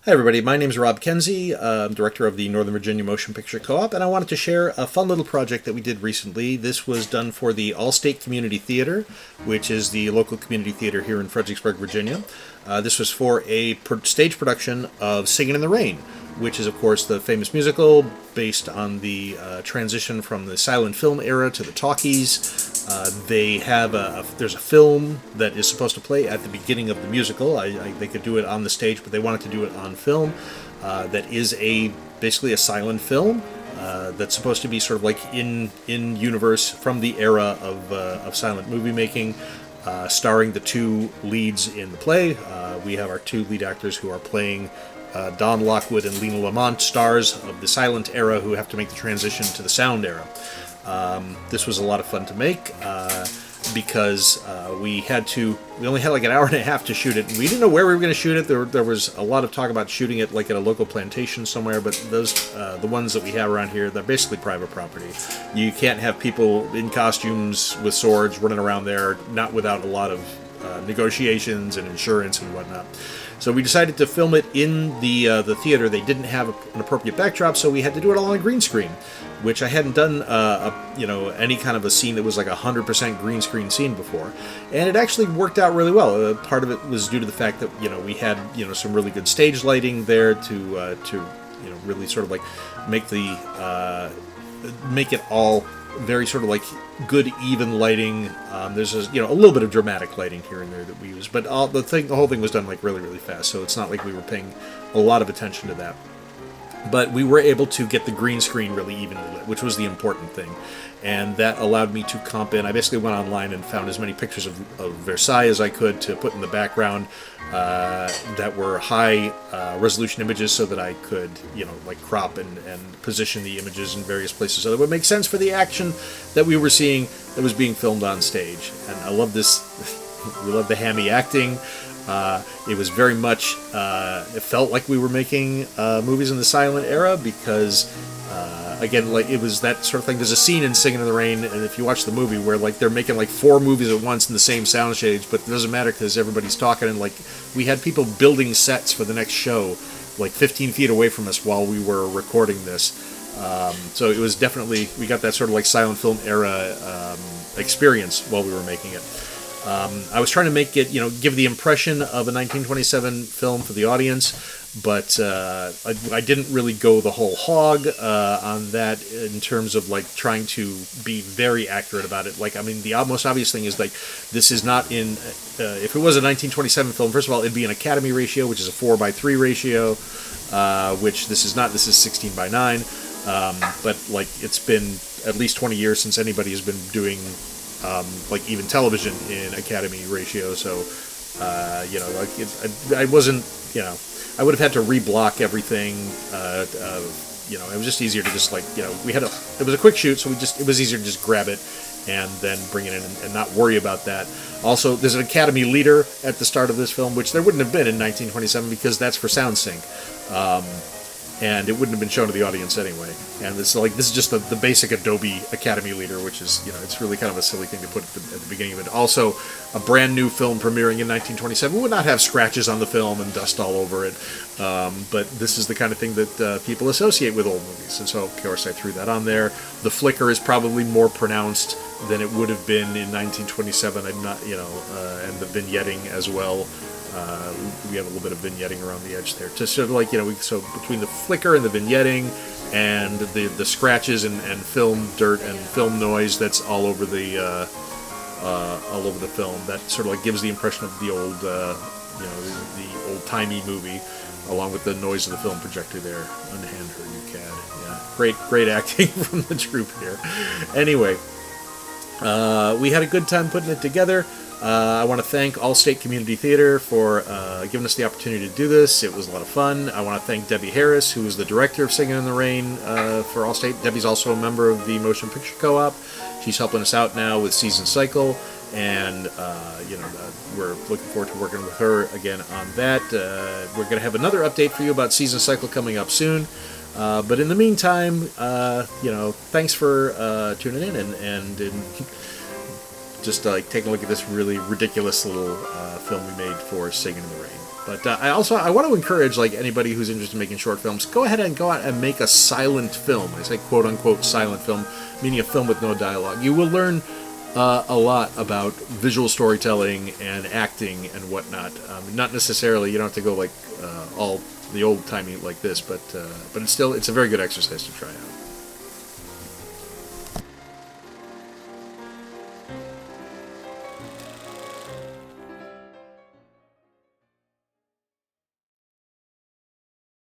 Hi everybody, my name is Rob Kenzie. I'm director of the Northern Virginia Motion Picture Co-op, and I wanted to share a fun little project that we did recently. This was done for the Allstate Community Theater, which is the local community theater here in Fredericksburg, Virginia. This was for a stage production of Singin' in the Rain, which is of course the famous musical based on the transition from the silent film era to the talkies. There's a film that is supposed to play at the beginning of the musical. They could do it on the stage, but they wanted to do it on film. That is basically a silent film that's supposed to be sort of like in universe from the era of silent movie making, starring the two leads in the play. We have our two lead actors who are playing Don Lockwood and Lena Lamont, stars of the silent era who have to make the transition to the sound era. This was a lot of fun to make because we only had like an hour and a half to shoot it, and we didn't know where we were going to shoot it. There was a lot of talk about shooting it like at a local plantation somewhere, but the ones that we have around here, they're basically private property. You can't have people in costumes with swords running around there, not without a lot of negotiations and insurance and whatnot. So we decided to film it in the theater. They didn't have an appropriate backdrop, so we had to do it all on a green screen, which I hadn't done any kind of a scene that was like 100% green screen scene before, and it actually worked out really well. Part of it was due to the fact that we had some really good stage lighting there to really sort of like make it all very sort of like good even lighting. There's a little bit of dramatic lighting here and there that we use, but the whole thing was done like really really fast, so it's not like we were paying a lot of attention to that. But we were able to get the green screen really evenly lit, which was the important thing. And that allowed me to comp in. I basically went online and found as many pictures of Versailles as I could to put in the background that were high resolution images, so that I could, crop and position the images in various places so that it would make sense for the action that we were seeing that was being filmed on stage. And I love this. We love the hammy acting. It was very much, it felt like we were making movies in the silent era because, again, like it was that sort of thing. There's a scene in Singin' in the Rain, and if you watch the movie, where like they're making like 4 movies at once in the same soundstage, but it doesn't matter because everybody's talking, and like we had people building sets for the next show like 15 feet away from us while we were recording this. So it was definitely, we got that sort of like silent film era experience while we were making it. I was trying to make it, give the impression of a 1927 film for the audience, but I didn't really go the whole hog on that in terms of like trying to be very accurate about it. Like, I mean, the most obvious thing is like this is not in. If it was a 1927 film, first of all, it'd be an Academy ratio, which is a 4:3 ratio, which this is not. This is 16:9. But like it's been at least 20 years since anybody has been doing. Like even television in Academy ratio, so I wasn't, I would have had to reblock everything. It was just easier to just it was a quick shoot, so it was easier to just grab it and then bring it in and not worry about that. Also, there's an Academy leader at the start of this film, which there wouldn't have been in 1927 because that's for sound sync. And it wouldn't have been shown to the audience anyway. And this is just the basic Adobe Academy leader, which is, it's really kind of a silly thing to put at the beginning of it. Also, a brand new film premiering in 1927 would not have scratches on the film and dust all over it. But this is the kind of thing that people associate with old movies. And so, of course, I threw that on there. The flicker is probably more pronounced than it would have been in 1927. I'm not, and the vignetting as well. We have a little bit of vignetting around the edge there, just sort of like so between the flicker and the vignetting and the scratches and film dirt and film noise that's all over the film, that sort of like gives the impression of the old the old timey movie, along with the noise of the film projector there. Unhand her, you cad. Yeah, great acting from the troupe here. Anyway, we had a good time putting it together. I want to thank Allstate Community Theater for giving us the opportunity to do this. It was a lot of fun. I want to thank Debbie Harris, who is the director of Singin' in the Rain for Allstate. Debbie's also a member of the Motion Picture Co-op. She's helping us out now with Season Cycle, and we're looking forward to working with her again on that. We're going to have another update for you about Season Cycle coming up soon. But in the meantime, thanks for tuning in and just taking a look at this really ridiculous little film we made for Singin' in the Rain. But I want to encourage like anybody who's interested in making short films, go ahead and go out and make a silent film. I say quote unquote silent film, meaning a film with no dialogue. You will learn a lot about visual storytelling and acting and whatnot. Not necessarily, you don't have to go like all the old timey like this, but it's a very good exercise to try out.